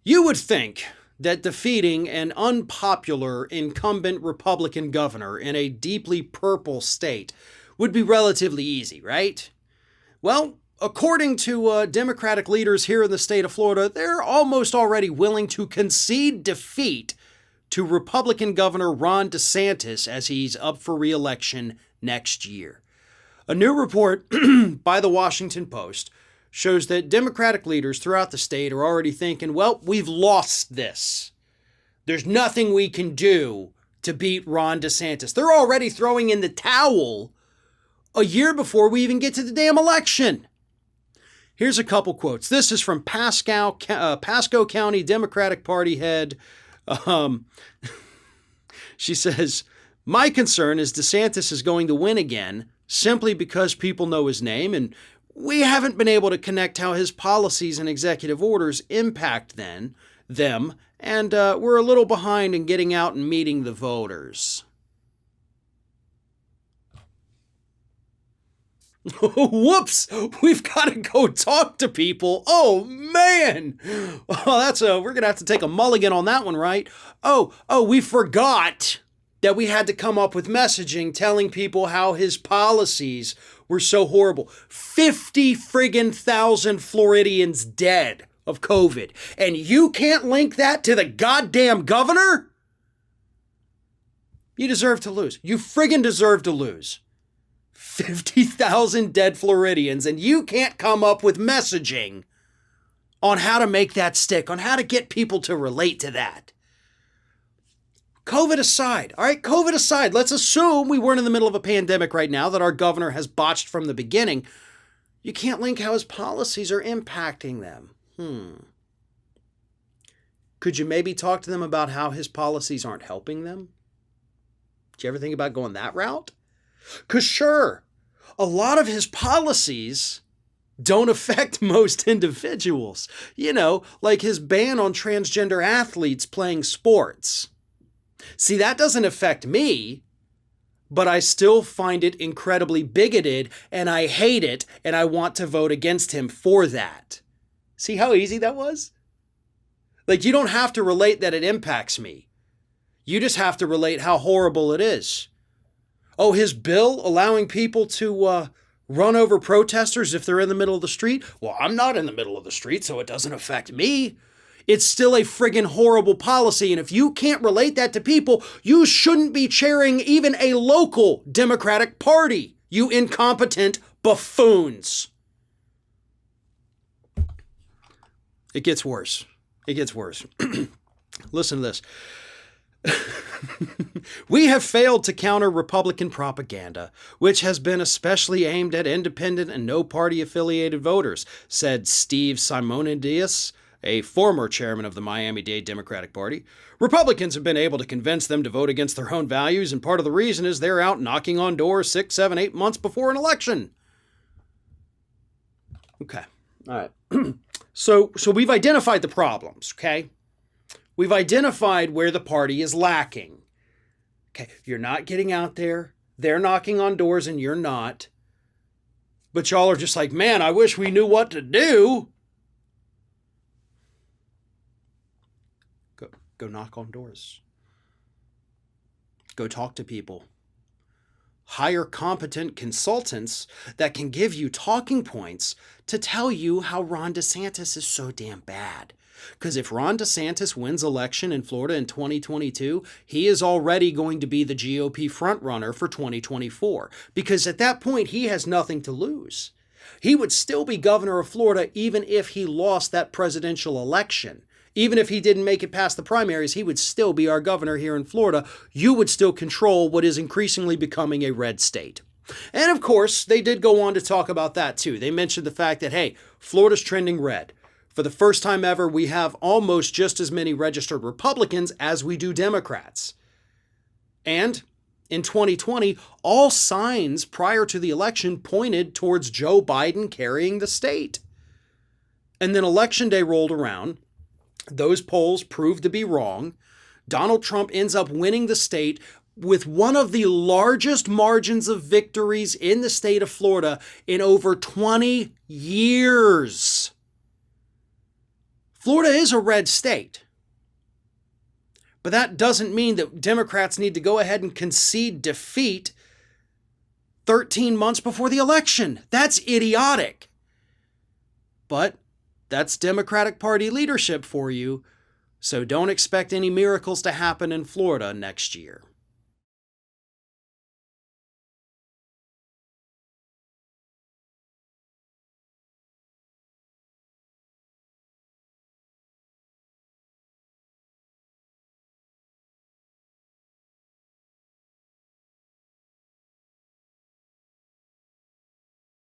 You would think that defeating an unpopular incumbent Republican governor in a deeply purple state would be relatively easy, right? Well, according to Democratic leaders here in the state of Florida, they're almost already willing to concede defeat to Republican Governor Ron DeSantis as he's up for re-election next year. A new report by the Washington Post shows that Democratic leaders throughout the state are already thinking, well, we've lost this. There's nothing we can do to beat Ron DeSantis. They're already throwing in the towel a year before we even get to the damn election. Here's a couple quotes. This is from Pascoe County Democratic Party head. She says, "My concern is DeSantis is going to win again simply because people know his name, and we haven't been able to connect how his policies and executive orders impact them, and we're a little behind in getting out and meeting the voters." Whoops! We've got to go talk to people. Oh man! We're gonna have to take a mulligan on that one, right? We forgot that we had to come up with messaging telling people how his policies were so horrible. 50 friggin' thousand Floridians dead of COVID, and you can't link that to the goddamn governor? You deserve to lose. You friggin' deserve to lose. 50,000 dead Floridians, and you can't come up with messaging on how to make that stick, on how to get people to relate to that. COVID aside, all right, COVID aside, let's assume we weren't in the middle of a pandemic right now that our governor has botched from the beginning. You can't link how his policies are impacting them. Could you maybe talk to them about how his policies aren't helping them? Did you ever think about going that route? Because sure, a lot of his policies don't affect most individuals. You know, like his ban on transgender athletes playing sports. See, that doesn't affect me, but I still find it incredibly bigoted, and I hate it, and I want to vote against him for that. See how easy that was? Like, you don't have to relate that it impacts me. You just have to relate how horrible it is. Oh, his bill allowing people to run over protesters if they're in the middle of the street? Well, I'm not in the middle of the street, so it doesn't affect me. It's still a friggin' horrible policy, and if you can't relate that to people, you shouldn't be chairing even a local Democratic Party, you incompetent buffoons. It gets worse. It gets worse. Listen to this. "We have failed to counter Republican propaganda, which has been especially aimed at independent and no-party-affiliated voters," said Steve Simonides, a former chairman of the Miami-Dade Democratic Party. "Republicans have been able to convince them to vote against their own values, and part of the reason is they're out knocking on doors 6, 7, 8 months before an election." Okay, all right. So we've identified the problems, okay? We've identified where the party is lacking. Okay, you're not getting out there. They're knocking on doors and you're not. But y'all are just like, man, I wish we knew what to do. Go knock on doors. Go talk to people. Hire competent consultants that can give you talking points to tell you how Ron DeSantis is so damn bad. Because if Ron DeSantis wins election in Florida in 2022, he is already going to be the GOP frontrunner for 2024. Because at that point, he has nothing to lose. He would still be governor of Florida even if he lost that presidential election. Even if he didn't make it past the primaries, he would still be our governor here in Florida. You would still control what is increasingly becoming a red state. And of course, they did go on to talk about that too. They mentioned the fact that, hey, Florida's trending red. For the first time ever, we have almost just as many registered Republicans as we do Democrats. And in 2020, all signs prior to the election pointed towards Joe Biden carrying the state. And then Election Day rolled around. Those polls proved to be wrong. Donald Trump ends up winning the state with one of the largest margins of victories in the state of Florida in over 20 years. Florida is a red state. But that doesn't mean that Democrats need to go ahead and concede defeat 13 months before the election. That's idiotic. But that's Democratic Party leadership for you, so don't expect any miracles to happen in Florida next year.